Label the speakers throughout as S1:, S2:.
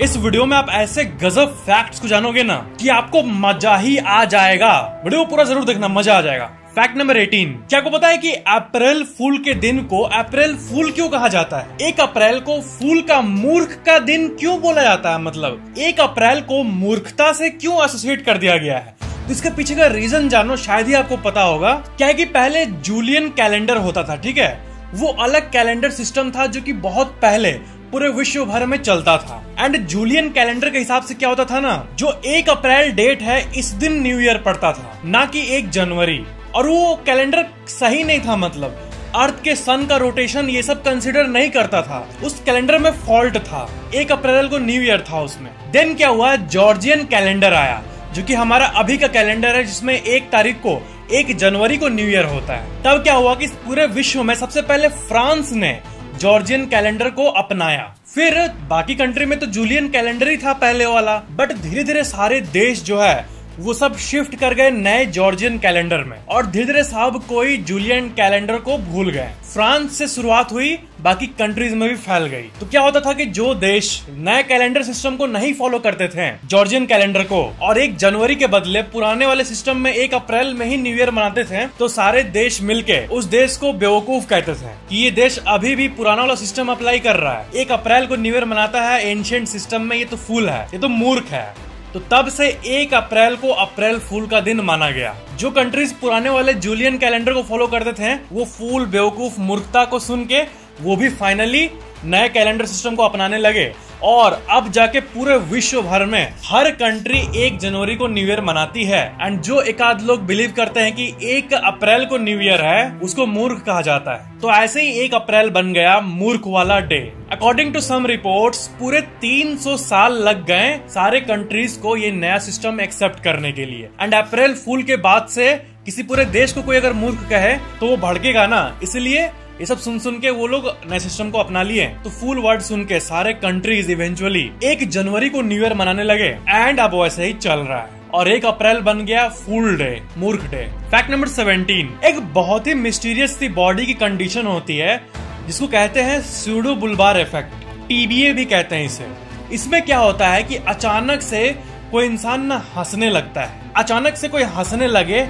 S1: इस वीडियो में आप ऐसे गजब फैक्ट्स को जानोगे ना कि आपको मजा ही आ जाएगा। वीडियो पूरा जरूर देखना, मजा आ जाएगा। फैक्ट नंबर 18, क्या आपको पता है कि अप्रैल फूल के दिन को अप्रैल फूल क्यों कहा जाता है? 1 अप्रैल को फूल का मूर्ख का दिन क्यों बोला जाता है? मतलब 1 अप्रैल को मूर्खता से क्यों एसोसिएट कर दिया गया है? तो इसके पीछे का रीजन जानो, शायद ही आपको पता होगा। क्या है कि पहले जूलियन कैलेंडर होता था, ठीक है? वो अलग कैलेंडर सिस्टम था जो कि बहुत पहले पूरे विश्व भर में चलता था। एंड जूलियन कैलेंडर के हिसाब से क्या होता था ना, जो 1 अप्रैल डेट है इस दिन न्यू ईयर पड़ता था, ना कि 1 जनवरी। और वो कैलेंडर सही नहीं था, मतलब अर्थ के सन का रोटेशन ये सब कंसिडर नहीं करता था। उस कैलेंडर में फॉल्ट था। 1 अप्रैल को न्यू ईयर था उसमें। देन क्या हुआ, जॉर्जियन कैलेंडर आया जो कि हमारा अभी का कैलेंडर है, जिसमें 1 तारीख को 1 जनवरी को न्यू ईयर होता है। तब क्या हुआ कि पूरे विश्व में सबसे पहले फ्रांस ने जॉर्जियन कैलेंडर को अपनाया। फिर बाकी कंट्री में तो जूलियन कैलेंडर ही था पहले वाला, बट धीरे धीरे सारे देश जो है वो सब शिफ्ट कर गए नए जॉर्जियन कैलेंडर में, और धीरे धीरे सब कोई जूलियन कैलेंडर को भूल गए। फ्रांस से शुरुआत हुई, बाकी कंट्रीज में भी फैल गई। तो क्या होता था कि जो देश नए कैलेंडर सिस्टम को नहीं फॉलो करते थे, जॉर्जियन कैलेंडर को, और 1 जनवरी के बदले पुराने वाले सिस्टम में 1 अप्रैल में ही न्यू ईयर मनाते थे, तो सारे देश मिलके उस देश को बेवकूफ कहते थे कि ये देश अभी भी पुराना वाला सिस्टम अप्लाई कर रहा है। 1 अप्रैल को न्यू ईयर मनाता है एंशिएंट सिस्टम में, ये तो फूल है, ये तो मूर्ख है। तो तब से 1 अप्रैल को अप्रैल फूल का दिन माना गया। जो कंट्रीज पुराने वाले जूलियन कैलेंडर को फॉलो करते थे, वो फूल, बेवकूफ, मूर्खता को सुन के वो भी फाइनली नए कैलेंडर सिस्टम को अपनाने लगे। और अब जाके पूरे विश्व भर में हर कंट्री 1 जनवरी को न्यू ईयर मनाती है। एंड जो एकाध लोग बिलीव करते हैं कि 1 अप्रैल को न्यू ईयर है, उसको मूर्ख कहा जाता है। तो ऐसे ही 1 अप्रैल बन गया मूर्ख वाला day. According to some reports पूरे 300 साल लग गए सारे कंट्रीज को ये नया सिस्टम एक्सेप्ट करने के लिए। एंड अप्रैल फूल के बाद से किसी पूरे देश को कोई अगर मूर्ख कहे तो वो भड़केगा ना, इसलिए ये सब सुन के वो लोग नए सिस्टम को अपना लिए। तो फूल वर्ड सुन के सारे कंट्रीज इवेंचुअली 1 जनवरी को न्यू ईयर मनाने लगे। एंड अब वैसे ही चल रहा है, और 1 अप्रैल बन गया फूल डे, मूर्ख डे। फैक्ट नंबर 17, एक बहुत ही मिस्टीरियस सी बॉडी की कंडीशन होती है जिसको कहते हैं स्यूडो बुल्बार इफेक्ट, TBA भी कहते हैं इसे। इसमें क्या होता है कि अचानक से कोई इंसान ना हंसने लगता है। अचानक से कोई हंसने लगे,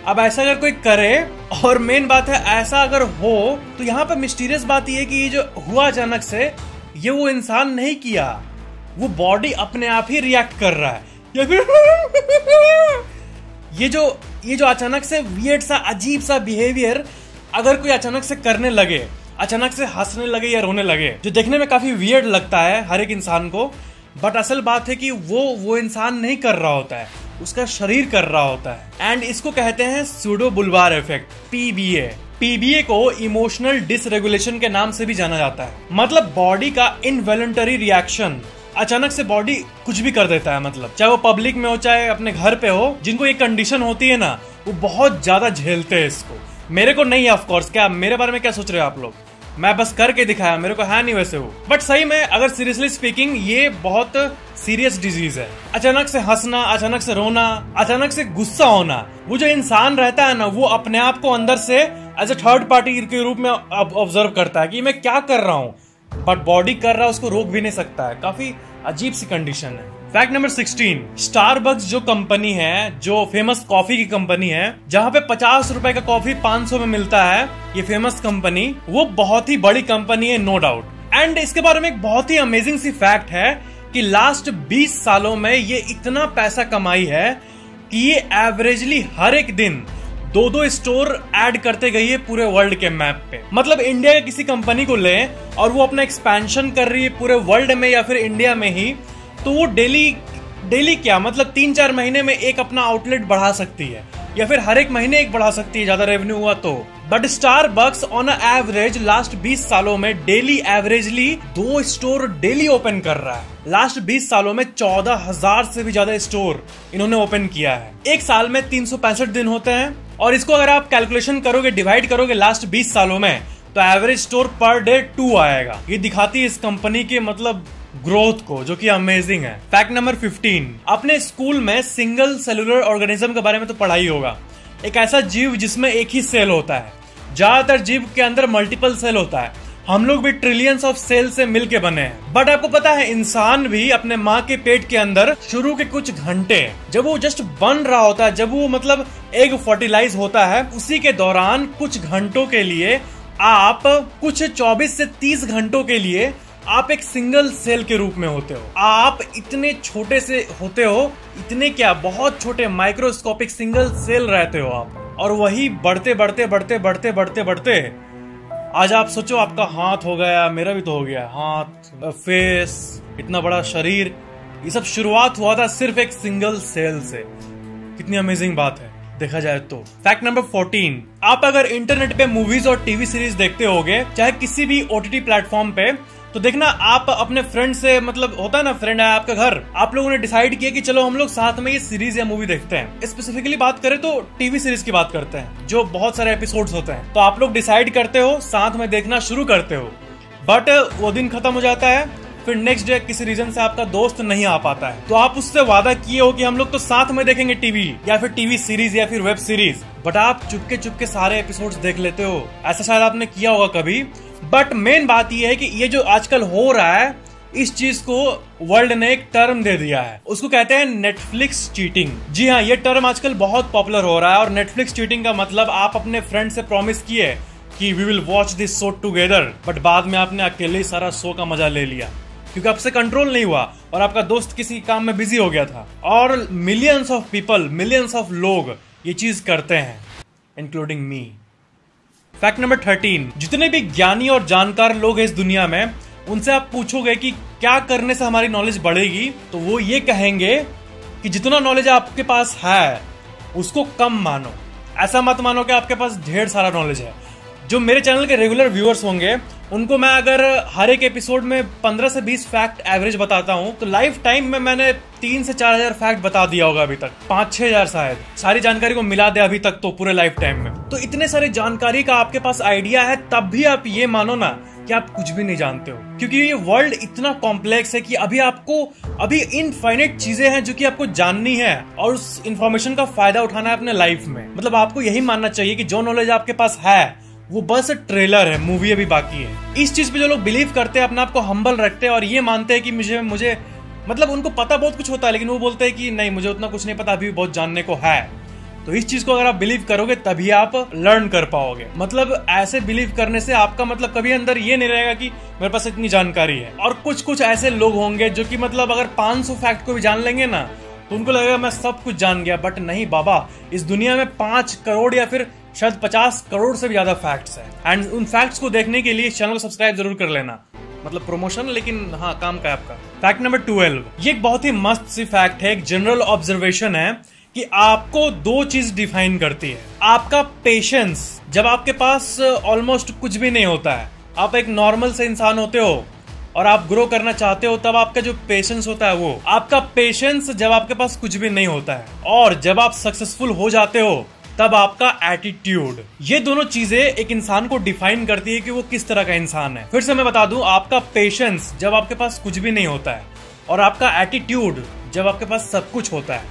S1: अब ऐसा अगर कोई करे, और मेन बात है ऐसा अगर हो, तो यहाँ पे मिस्टीरियस बात ये है कि ये जो हुआ अचानक से, ये वो इंसान नहीं किया, वो बॉडी अपने आप ही रिएक्ट कर रहा है। या फिर ये जो अचानक से वियर्ड सा, अजीब सा बिहेवियर अगर कोई अचानक से करने लगे, अचानक से हंसने लगे या रोने लगे, जो देखने में काफी वियर्ड लगता है हर एक इंसान को, बट असल बात है कि वो इंसान नहीं कर रहा होता है, उसका शरीर कर रहा होता है। एंड इसको कहते हैं स्यूडो बुल्बार इफेक्ट, PBA। PBA को इमोशनल डिसरेगुलेशन के नाम से भी जाना जाता है। मतलब बॉडी का इनवॉलंटरी रिएक्शन, अचानक से बॉडी कुछ भी कर देता है। मतलब चाहे वो पब्लिक में हो, चाहे अपने घर पे हो, जिनको ये कंडीशन होती है ना, वो बहुत ज्यादा झेलते हैं इसको। मेरे को नहीं है ऑफ कोर्स, क्या मेरे बारे में क्या सोच रहे हो आप लोग, मैं बस करके दिखाया, मेरे को है नहीं वैसे वो। बट सही में अगर सीरियसली स्पीकिंग, ये बहुत सीरियस डिजीज है। अचानक से हंसना, अचानक से रोना, अचानक से गुस्सा होना, वो जो इंसान रहता है ना, वो अपने आप को अंदर से एज ए थर्ड पार्टी के रूप में ऑब्जर्व करता है कि मैं क्या कर रहा हूँ, बट बॉडी कर रहा है, उसको रोक भी नहीं सकता है। काफी अजीब सी कंडीशन है। फैक्ट नंबर 16, स्टारबक्स जो कंपनी है, जो फेमस कॉफी की कंपनी है, जहाँ पे 50 रुपए का कॉफी 500 में मिलता है, ये फेमस कंपनी, वो बहुत ही बड़ी कंपनी है, नो डाउट। एंड इसके बारे में एक बहुत ही अमेजिंग सी फैक्ट है कि लास्ट 20 सालों में ये इतना पैसा कमाई है कि ये एवरेजली हर एक दिन 2-2 स्टोर ऐड करते गई है पूरे वर्ल्ड के मैप पे। मतलब इंडिया के किसी कंपनी को ले और वो अपना एक्सपेंशन कर रही है पूरे वर्ल्ड में या फिर इंडिया में ही, तो वो डेली क्या, मतलब 3-4 महीने में एक अपना आउटलेट बढ़ा सकती है, या फिर हर एक महीने एक बढ़ा सकती है, ज्यादा रेवेन्यू हुआ तो। But Starbucks on average last 20 सालों में daily averagely 2 store daily open कर रहा है। लास्ट 20 सालों में 14,000 से भी ज्यादा स्टोर इन्होंने ओपन किया है। एक साल में 365 दिन होते हैं, और इसको अगर आप कैलकुलेशन करोगे, डिवाइड करोगे लास्ट 20 सालों में, तो एवरेज स्टोर पर डे 2 आएगा। ये दिखाती है इस कंपनी के मतलब ग्रोथ को, जो कि अमेजिंग है। फैक्ट नंबर 15, अपने स्कूल में सिंगल सेलुलर ऑर्गेनिज्म के बारे में तो पढ़ा ही होगा। एक ऐसा जीव जिसमें एक ही सेल होता है। ज्यादातर जीव के अंदर मल्टीपल सेल होता है, हम लोग भी ट्रिलियंस ऑफ सेल से मिलके बने हैं। बट आपको पता है इंसान भी अपने माँ के पेट के अंदर शुरू के कुछ घंटे जब वो जस्ट बन रहा होता है, जब वो मतलब एग फर्टिलाइज होता है, उसी के दौरान कुछ घंटों के लिए आप कुछ 24 से 30 घंटों के लिए आप एक सिंगल सेल के रूप में होते हो। आप इतने छोटे से होते हो, इतने क्या बहुत छोटे माइक्रोस्कोपिक सिंगल सेल रहते हो आप, और वही बढ़ते बढ़ते बढ़ते बढ़ते बढ़ते बढ़ते आज आप सोचो आपका हाथ हो गया, मेरा भी तो हो गया हाथ, फेस, इतना बड़ा शरीर। ये सब शुरुआत हुआ था सिर्फ एक सिंगल सेल से। कितनी अमेजिंग बात है देखा जाए तो। फैक्ट नंबर 14, आप अगर इंटरनेट पे मूवीज और टीवी सीरीज देखते होगे, चाहे किसी भी ओटीटी प्लेटफॉर्म पे, तो देखना आप अपने फ्रेंड से, मतलब होता है ना फ्रेंड है आपका घर, आप लोगों ने डिसाइड किया कि चलो हम लोग साथ में ये सीरीज या मूवी देखते हैं। स्पेसिफिकली बात करें तो टीवी सीरीज की बात करते हैं जो बहुत सारे एपिसोड्स होते हैं। तो आप लोग डिसाइड करते हो, साथ में देखना शुरू करते हो, बट वो दिन खत्म हो जाता है, फिर नेक्स्ट डे किसी रीजन से आपका दोस्त नहीं आ पाता है, तो आप उससे वादा किए हो कि हम लोग तो साथ में देखेंगे टीवी या फिर टीवी सीरीज या फिर वेब सीरीज, बट आप चुपके चुपके सारे एपिसोड्स देख लेते हो। ऐसा शायद आपने किया होगा कभी। बट मेन बात यह है कि ये जो आजकल हो रहा है, इस चीज को वर्ल्ड ने एक टर्म दे दिया है, उसको कहते हैं नेटफ्लिक्स चीटिंग। जी हाँ, ये टर्म आजकल बहुत पॉपुलर हो रहा है। और नेटफ्लिक्स चीटिंग का मतलब आप अपने फ्रेंड से प्रॉमिस किए कि we will watch this show together, but बाद में आपने अकेले ही सारा शो का मजा ले लिया क्योंकि आपसे कंट्रोल नहीं हुआ और आपका दोस्त किसी काम में बिजी हो गया था। और millions of people, millions of लोग ये चीज करते हैं, इंक्लूडिंग मी। फैक्ट नंबर 13, जितने भी ज्ञानी और जानकार लोग हैं इस दुनिया में, उनसे आप पूछोगे कि क्या करने से हमारी नॉलेज बढ़ेगी, तो वो ये कहेंगे कि जितना नॉलेज आपके पास है उसको कम मानो। ऐसा मत मानो कि आपके पास ढेर सारा नॉलेज है। जो मेरे चैनल के रेगुलर व्यूअर्स होंगे उनको मैं अगर हर एक एपिसोड में 15 से 20 फैक्ट एवरेज बताता हूं, तो लाइफ टाइम में मैंने 3 से 4 हजार फैक्ट बता दिया होगा अभी तक, 5-6 हजार शायद, सारी जानकारी को मिला दे अभी तक तो पूरे लाइफ टाइम में। तो इतने सारी जानकारी का आपके पास आइडिया है, तब भी आप ये मानो ना कि आप कुछ भी नहीं जानते हो, क्योंकि ये वर्ल्ड इतना कॉम्प्लेक्स है कि अभी इनफाइनाइट चीजें हैं जो कि आपको जाननी है और उस इंफॉर्मेशन का फायदा उठाना है अपने लाइफ में। मतलब आपको यही मानना चाहिए कि जो नॉलेज आपके पास है वो बस ट्रेलर है, मूवी अभी बाकी है। इस चीज पे जो लोग बिलीव करते हैं, अपने आप को हम्बल रखते हैं और ये मानते हैं कि मुझे मतलब उनको पता बहुत कुछ होता है, लेकिन वो बोलते हैं कि नहीं मुझे उतना कुछ नहीं पता, अभी बहुत जानने को है। तो इस चीज को अगर आप बिलीव करोगे तभी आप लर्न कर पाओगे। मतलब ऐसे बिलीव करने से आपका मतलब कभी अंदर ये नहीं रहेगा कि मेरे पास इतनी जानकारी है। और कुछ ऐसे लोग होंगे जो कि मतलब अगर 500 फैक्ट को भी जान लेंगे ना, तो उनको लगेगा मैं सब कुछ जान गया। बट नहीं बाबा, इस दुनिया में 5 करोड़ या फिर शायद 50 करोड़ से भी ज्यादा फैक्ट्स हैं। एंड उन फैक्ट्स को देखने के लिए चैनल को सब्सक्राइब जरूर कर लेना, मतलब प्रमोशन, लेकिन हाँ काम का है आपका। फैक्ट नंबर 12, ये एक बहुत ही मस्त सी फैक्ट है, एक जनरल ऑब्जर्वेशन है कि आपको 2 चीज डिफाइन करती है। आपका पेशेंस, जब आपके पास ऑलमोस्ट कुछ भी नहीं होता है, आप एक नॉर्मल से इंसान होते हो और आप ग्रो करना चाहते हो, तब आपका जो पेशेंस होता है वो आपका पेशेंस जब आपके पास कुछ भी नहीं होता है, और जब आप सक्सेसफुल हो जाते हो तब आपका एटीट्यूड। ये दोनों चीजें एक इंसान को डिफाइन करती है कि वो किस तरह का इंसान है। फिर से मैं बता दूं, आपका पेशेंस जब आपके पास कुछ भी नहीं होता है और आपका एटीट्यूड जब आपके पास सब कुछ होता है,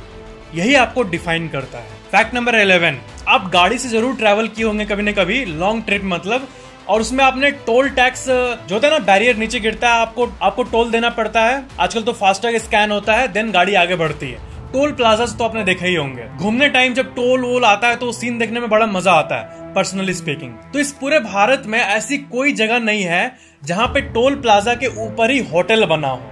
S1: यही आपको डिफाइन करता है। फैक्ट नंबर 11, आप गाड़ी से जरूर ट्रैवल किए होंगे कभी न कभी, लॉन्ग ट्रिप मतलब, और उसमें आपने टोल टैक्स जो होता है ना, बैरियर नीचे गिरता है, आपको टोल देना पड़ता है। आजकल तो फास्टैग स्कैन होता है, देन गाड़ी आगे बढ़ती है। टोल प्लाजा तो आपने देखा ही होंगे। घूमने टाइम जब टोल वोल आता है तो सीन देखने में बड़ा मजा आता है, पर्सनली स्पीकिंग। तो इस पूरे भारत में ऐसी कोई जगह नहीं है जहाँ पे टोल प्लाजा के ऊपर ही होटल बना हो।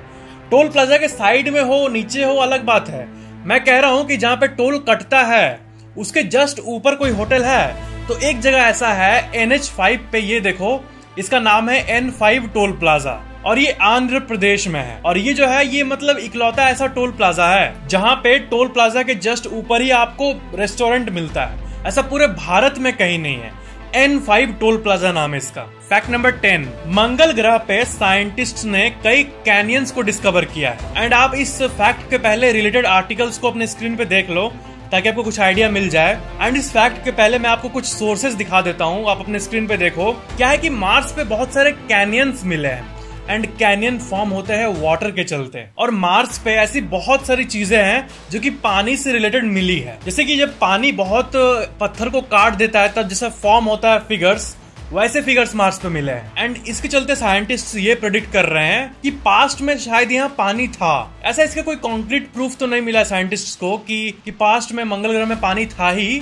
S1: टोल प्लाजा के साइड में हो, नीचे हो, अलग बात है। मैं कह रहा हूँ कि जहाँ पे टोल कटता है उसके जस्ट ऊपर कोई होटल है। तो एक जगह ऐसा है NH5 पे, ये देखो, इसका नाम है N5 टोल प्लाजा, और ये आंध्र प्रदेश में है। और ये जो है, ये मतलब इकलौता ऐसा टोल प्लाजा है जहाँ पे टोल प्लाजा के जस्ट ऊपर ही आपको रेस्टोरेंट मिलता है। ऐसा पूरे भारत में कहीं नहीं है। N5 टोल प्लाजा नाम है इसका। फैक्ट नंबर 10, मंगल ग्रह पे साइंटिस्ट ने कई कैनियंस को डिस्कवर किया है। एंड आप इस फैक्ट के पहले रिलेटेड आर्टिकल्स को अपने स्क्रीन पे देख लो ताकि आपको कुछ आइडिया मिल जाए। एंड इस फैक्ट के पहले मैं आपको कुछ सोर्सेज दिखा देता हूँ, आप अपने स्क्रीन पे देखो। क्या है कि मार्स पे बहुत सारे कैनियंस मिले हैं, एंड कैनियन फॉर्म होते हैं वाटर के चलते। और मार्स पे ऐसी बहुत सारी चीजें हैं जो कि पानी से रिलेटेड मिली है। जैसे कि जब पानी बहुत पत्थर को काट देता है तब जैसे फॉर्म होता है फिगर्स, वैसे फिगर्स मार्स पे मिले हैं। एंड इसके चलते साइंटिस्ट ये प्रेडिक्ट कर रहे हैं कि पास्ट में शायद यहाँ पानी था। ऐसा इसका कोई कॉन्क्रीट प्रूफ तो नहीं मिला साइंटिस्ट को कि पास्ट में मंगल ग्रह में पानी था ही,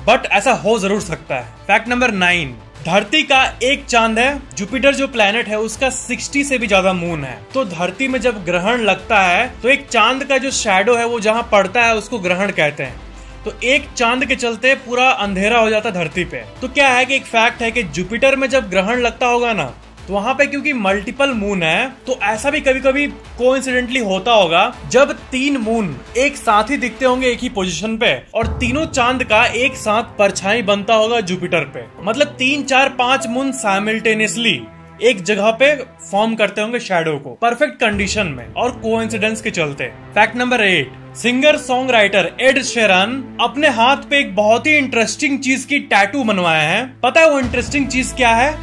S1: बट ऐसा हो जरूर सकता है। फैक्ट नंबर 9, धरती का एक चांद है, जुपिटर जो प्लेनेट है उसका 60 से भी ज्यादा मून है। तो धरती में जब ग्रहण लगता है तो एक चांद का जो शैडो है वो जहाँ पड़ता है उसको ग्रहण कहते हैं। तो एक चांद के चलते पूरा अंधेरा हो जाता धरती पे। तो क्या है कि एक फैक्ट है कि जुपिटर में जब ग्रहण लगता होगा ना, तो वहां पे क्योंकि मल्टीपल मून है, तो ऐसा भी कभी कभी कोइंसिडेंटली होता होगा जब 3 मून एक साथ ही दिखते होंगे एक ही पोजीशन पे, और तीनों चांद का एक साथ परछाई बनता होगा जुपिटर पे। मतलब 3, 4, 5 मून साइमल्टेनियसली एक जगह पे फॉर्म करते होंगे शैडो को, परफेक्ट कंडीशन में और कोइंसिडेंस के चलते। Fact number 8, singer song writer Ed Sheeran अपने हाथ पे एक बहुत ही इंटरेस्टिंग चीज की टैटू बनवाया है। पता है वो इंटरेस्टिंग चीज क्या है?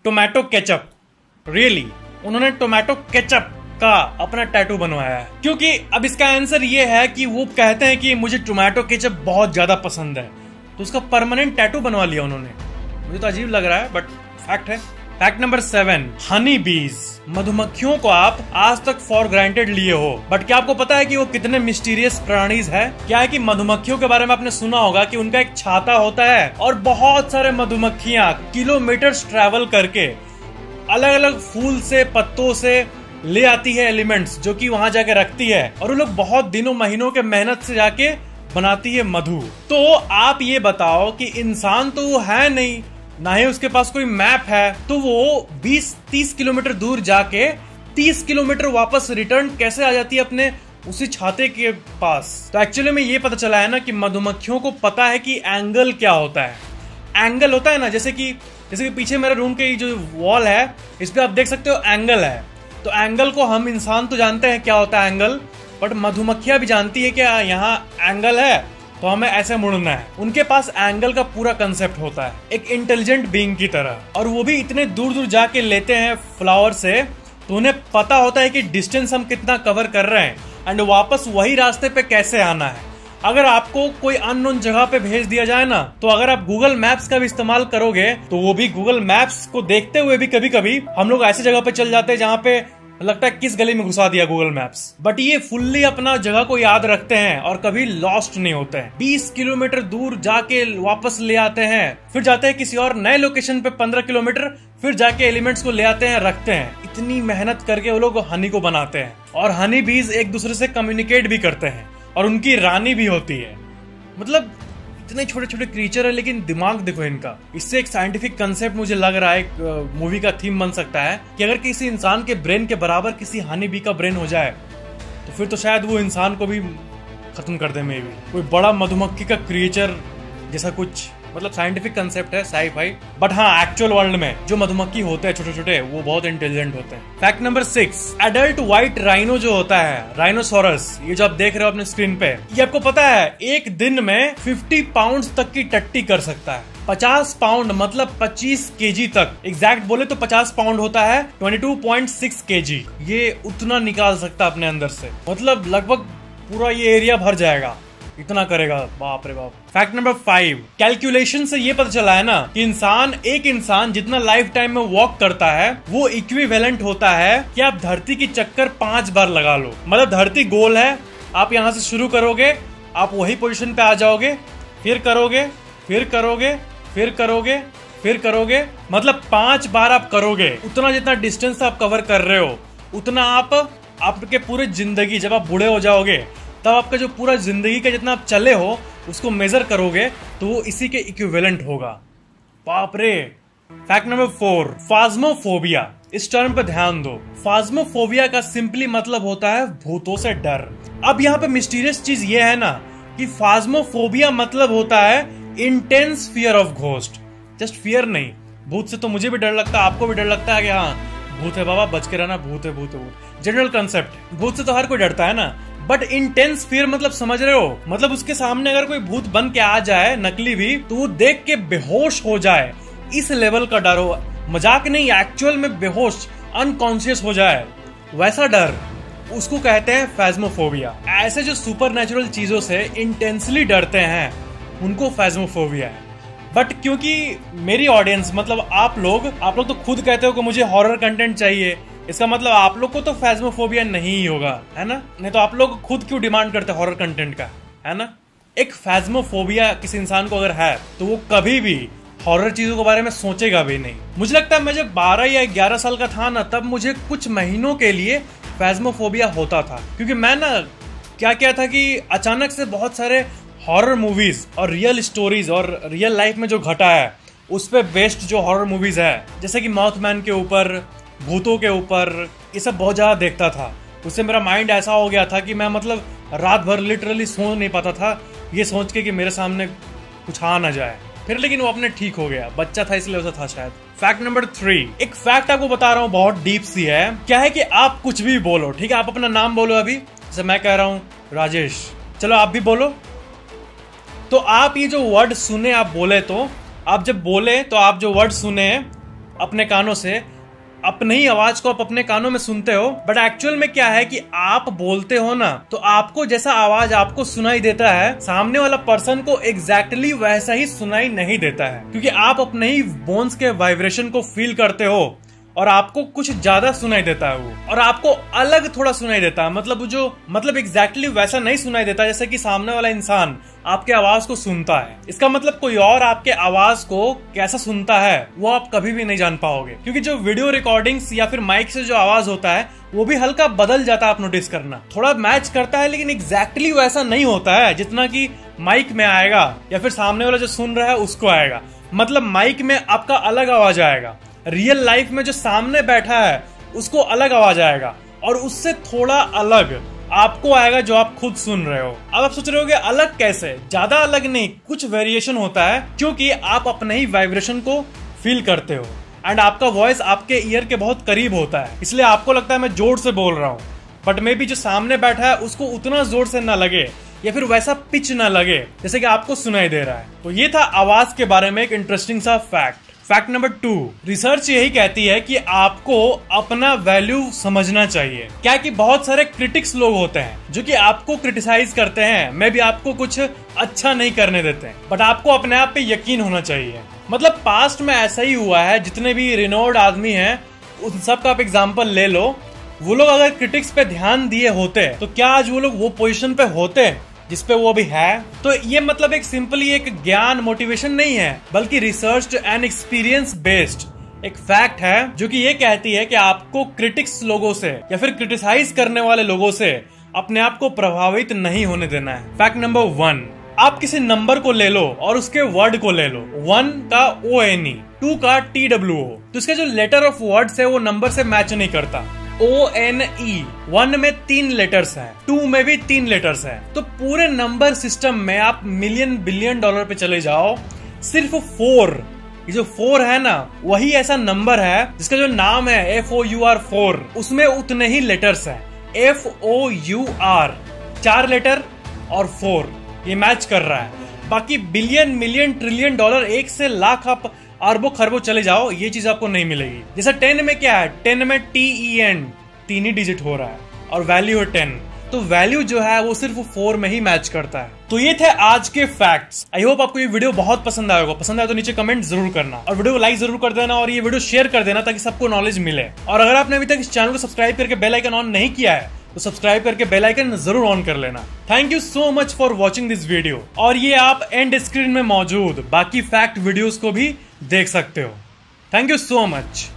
S1: Tomato ketchup. रियली उन्होंने टोमेटो केचप का अपना टैटू बनवाया है। क्योंकि अब इसका आंसर ये है कि वो कहते हैं कि मुझे टोमेटो केचप बहुत ज्यादा पसंद है, तो उसका परमानेंट टैटू बनवा लिया उन्होंने। मुझे तो अजीब लग रहा है बट फैक्ट है। फैक्ट नंबर 7, हनी बीज। मधुमक्खियों को आप आज तक फॉर ग्रांटेड लिए हो, बट क्या आपको पता है कि वो कितने मिस्टीरियस प्राणीज है? क्या है कि मधुमक्खियों के बारे में आपने सुना होगा कि उनका एक छाता होता है और बहुत सारे मधुमक्खियां किलोमीटर्स ट्रैवल करके अलग अलग फूल से, पत्तों से ले आती है एलिमेंट्स, जो कि वहां जाके रखती है, और वो लोग बहुत दिनों महीनों के मेहनत से जाके बनाती है मधु। तो आप ये बताओ कि इंसान तो वो है नहीं, ना ही उसके पास कोई मैप है, तो वो 20-30 किलोमीटर दूर जाके 30 किलोमीटर वापस रिटर्न कैसे आ जाती है अपने उसी छाते के पास? तो एक्चुअली में ये पता चला है ना कि मधुमक्खियों को पता है कि एंगल क्या होता है। एंगल होता है ना, जैसे कि पीछे मेरे रूम के जो वॉल है इस पे आप देख सकते हो एंगल है। तो एंगल को हम इंसान तो जानते हैं क्या होता है एंगल, बट मधुमक्खियां भी जानती है कि यहाँ एंगल है तो हमें ऐसे मुड़ना है। उनके पास एंगल का पूरा कंसेप्ट होता है एक इंटेलिजेंट बीइंग की तरह, और वो भी इतने दूर दूर जाके लेते हैं फ्लावर से, तो उन्हें पता होता है कि डिस्टेंस हम कितना कवर कर रहे हैं एंड वापस वही रास्ते पे कैसे आना है। अगर आपको कोई अननोन जगह पे भेज दिया जाए ना, तो अगर आप गूगल मैप्स का भी इस्तेमाल करोगे तो वो भी गूगल मैप्स को देखते हुए भी कभी कभी हम लोग ऐसी जगह पे चल जाते हैं जहाँ पे लगता है किस गली में घुसा दिया गूगल मैप्स। बट ये फुल्ली अपना जगह को याद रखते हैं और कभी लॉस्ट नहीं होते हैं। 20 किलोमीटर दूर जाके वापस ले आते हैं, फिर जाते हैं किसी और नए लोकेशन पे 15 किलोमीटर, फिर जाके एलिमेंट्स को ले आते हैं, रखते हैं। इतनी मेहनत करके वो लोग हनी को बनाते हैं, और हनी बीज एक दूसरे से कम्युनिकेट भी करते हैं, और उनकी रानी भी होती है। मतलब इतने छोटे छोटे क्रीचर है, लेकिन दिमाग देखो इनका। इससे एक साइंटिफिक कंसेप्ट मुझे लग रहा है एक मूवी का थीम बन सकता है कि अगर किसी इंसान के ब्रेन के बराबर किसी हनी बी का ब्रेन हो जाए तो फिर तो शायद वो इंसान को भी खत्म कर दे। मे भी कोई बड़ा मधुमक्खी का क्रिएचर जैसा कुछ, मतलब साइंटिफिक कंसेप्ट है, साई-फाई। बट हाँ, एक्चुअल वर्ल्ड में जो मधुमक्खी होते हैं छोटे छोटे, वो बहुत इंटेलिजेंट होते हैं। Fact number 6, adult white rhino जो होता है, राइनोसोरस, ये जो आप देख रहे हो अपने स्क्रीन पे, ये आपको पता है एक दिन में 50 पाउंड तक की टट्टी कर सकता है। 50 पाउंड मतलब 25 केजी तक, एग्जैक्ट बोले तो 50 पाउंड होता है 22.6 केजी। ये उतना निकाल सकता अपने अंदर से, मतलब लगभग पूरा ये एरिया भर जाएगा, इतना करेगा। बाप रे बाप। फैक्ट नंबर 5, कैलकुलेशन से ये पता चला है ना कि एक इंसान जितना लाइफ टाइम में वॉक करता है वो इक्विवेलेंट होता है कि आप धरती की चक्कर 5 बार लगा लो। मतलब धरती गोल है, आप यहाँ से शुरू करोगे, आप वही पोजीशन पे आ जाओगे, फिर करोगे, फिर करोगे, फिर करोगे, फिर करोगे, मतलब 5 बार आप करोगे। उतना जितना डिस्टेंस आप कवर कर रहे हो उतना आपके पूरे जिंदगी, जब आप बूढ़े हो जाओगे तब आपका जो पूरा जिंदगी का जितना आप चले हो उसको मेजर करोगे तो वो इसी के इक्विवेलेंट होगा। बाप रे। Fact number 4, फाज्मोफोबिया। इस टर्म पे ध्यान दो। फाज्मोफोबिया का सिंपली मतलब होता है भूतों से डर। अब यहाँ पे मिस्टीरियस चीज ये है ना कि फाज्मोफोबिया मतलब होता है intense fear of ghost. Just fear नहीं, भूत से तो मुझे भी डर लगता है, आपको भी डर लगता है कि हाँ भूत है बाबा, बच के रहना, भूत है, भूत है, भूत। जनरल कंसेप्ट, भूत से तो हर कोई डरता है ना, बट इंटेंस फियर मतलब समझ रहे हो, मतलब उसके सामने अगर कोई भूत बन के आ जाए, नकली भी, तो वो देख के बेहोश हो जाए, इस लेवल का डर हो। मजाक नहीं, एक्चुअल में बेहोश, अनकॉन्शियस हो जाए, वैसा डर, उसको कहते हैं फैज्मोफोबिया। ऐसे जो सुपर नेचुरल चीजों से इंटेंसली डरते हैं उनको फैज्मोफोबिया है। बट क्योंकि मेरी ऑडियंस मतलब आप लोग तो खुद कहते हो कि मुझे हॉरर कंटेंट चाहिए, इसका मतलब आप लोग को तो फैज़्मोफोबिया नहीं ही होगा, है ना? नहीं तो आप लोग खुद क्यों डिमांड करते हॉरर कंटेंट का, है ना? एक फैज़्मोफोबिया किसी इंसान को अगर है तो वो कभी भी हॉरर चीजों के बारे में सोचेगा भी नहीं। मुझे लगता है मैं जब 12 या 11 साल का था ना, तब मुझे कुछ महीनों के लिए फैज़्मोफोबिया होता था, क्योंकि मैं ना क्या किया था कि अचानक से बहुत सारे हॉरर मूवीज और रियल स्टोरीज और रियल लाइफ में जो घटा है उस पे बेस्ड जो हॉरर मूवीज है, जैसे कि मॉथमैन के ऊपर, भूतों के ऊपर, ये सब बहुत ज्यादा देखता था। उससे मेरा माइंड ऐसा हो गया था कि मैं मतलब रात भर लिटरली सो नहीं पाता था, ये सोच के कि मेरे सामने कुछ आ ना जाए। फिर लेकिन वो अपने ठीक हो गया, बच्चा था इसलिए वैसा था शायद। फैक्ट नंबर 3, एक फैक्ट आपको बता रहा हूँ, बहुत डीप सी है। क्या है कि आप कुछ भी बोलो, ठीक है? आप अपना नाम बोलो, अभी जैसे मैं कह रहा हूँ राजेश, चलो आप भी बोलो। तो आप ये जो वर्ड सुने, आप बोले तो आप जब बोले तो आप जो वर्ड सुने अपने कानों से, अपने ही आवाज को आप अपने कानों में सुनते हो, बट एक्चुअल में क्या है कि आप बोलते हो ना, तो आपको जैसा आवाज आपको सुनाई देता है, सामने वाला पर्सन को एग्जैक्टली वैसा ही सुनाई नहीं देता है, क्योंकि आप अपने ही बोन्स के वाइब्रेशन को फील करते हो और आपको कुछ ज्यादा सुनाई देता है वो, और आपको अलग थोड़ा सुनाई देता है। मतलब एग्जैक्टली वैसा नहीं सुनाई देता जैसे कि सामने वाला इंसान आपके आवाज को सुनता है। इसका मतलब कोई और आपके आवाज को कैसा सुनता है वो आप कभी भी नहीं जान पाओगे, क्योंकि जो वीडियो रिकॉर्डिंग्स या फिर माइक से जो आवाज होता है वो भी हल्का बदल जाता है, आप नोटिस करना, थोड़ा मैच करता है, लेकिन एग्जैक्टली वैसा नहीं होता है जितना कि माइक में आएगा या फिर सामने वाला जो सुन रहा है उसको आएगा। मतलब माइक में आपका अलग आवाज आएगा, रियल लाइफ में जो सामने बैठा है उसको अलग आवाज आएगा, और उससे थोड़ा अलग आपको आएगा जो आप खुद सुन रहे हो। अब आप सोच रहे होगे अलग कैसे? ज्यादा अलग नहीं, कुछ वेरिएशन होता है, क्योंकि आप अपने ही वाइब्रेशन को फील करते हो एंड आपका वॉइस आपके ईयर के बहुत करीब होता है, इसलिए आपको लगता है मैं जोर से बोल रहा हूँ, बट मे बी जो सामने बैठा है उसको उतना जोर से ना लगे या फिर वैसा पिच ना लगे जैसे कि आपको सुनाई दे रहा है। तो ये था आवाज के बारे में एक इंटरेस्टिंग सा फैक्ट। फैक्ट नंबर 2, रिसर्च यही कहती है कि आपको अपना वैल्यू समझना चाहिए। क्या कि बहुत सारे क्रिटिक्स लोग होते हैं जो कि आपको क्रिटिसाइज करते हैं, मे भी आपको कुछ अच्छा नहीं करने देते हैं, बट आपको अपने आप पे यकीन होना चाहिए। मतलब पास्ट में ऐसा ही हुआ है, जितने भी रिनोर्ड आदमी हैं उन सब का आप एग्जाम्पल ले लो, वो लोग अगर क्रिटिक्स पे ध्यान दिए होते तो क्या आज वो लोग वो पोजीशन पे होते जिसपे वो अभी है? तो ये मतलब एक सिंपली एक ज्ञान मोटिवेशन नहीं है, बल्कि रिसर्च एंड एक्सपीरियंस बेस्ड एक फैक्ट है जो कि ये कहती है कि आपको क्रिटिक्स लोगों से या फिर क्रिटिसाइज करने वाले लोगों से अपने आप को प्रभावित नहीं होने देना है। फैक्ट नंबर 1, आप किसी नंबर को ले लो और उसके वर्ड को ले लो। 1 का ONE, 2 का TWO, तो इसका जो लेटर ऑफ वर्ड्स है वो नंबर से मैच नहीं करता। ONE, 1 में 3 लेटर्स हैं, 2 में भी 3 लेटर्स हैं, तो पूरे नंबर सिस्टम में आप मिलियन बिलियन डॉलर पे चले जाओ, सिर्फ 4, ये जो 4 है ना, वही ऐसा नंबर है जिसका जो नाम है FOUR 4, उसमें उतने ही लेटर्स हैं, FOUR 4 लेटर और 4, ये मैच कर रहा है। बाकी बिलियन मिलियन ट्रिलियन डॉलर, 1 से लाख आप अरबों खरबों चले जाओ, ये चीज आपको नहीं मिलेगी। जैसे 10 में क्या है, 10 में TEN 3 ही डिजिट हो रहा है और वैल्यू है 10, तो वैल्यू जो है वो सिर्फ 4 में ही मैच करता है। तो ये थे आज के फैक्ट्स। आई होप आपको ये वीडियो बहुत पसंद आएगा। पसंद आया तो नीचे कमेंट जरूर करना और वीडियो को लाइक जरूर कर देना और ये वीडियो शेयर कर देना ताकि सबको नॉलेज मिले। और अगर आपने अभी तक इस चैनल को सब्सक्राइब करके बेल आइकन ऑन नहीं किया है तो सब्सक्राइब करके बेल आइकन जरूर ऑन कर लेना। Thank you so much for watching this video, और ये आप एंड स्क्रीन में मौजूद बाकी फैक्ट वीडियोस को भी देख सकते हो। Thank you so much.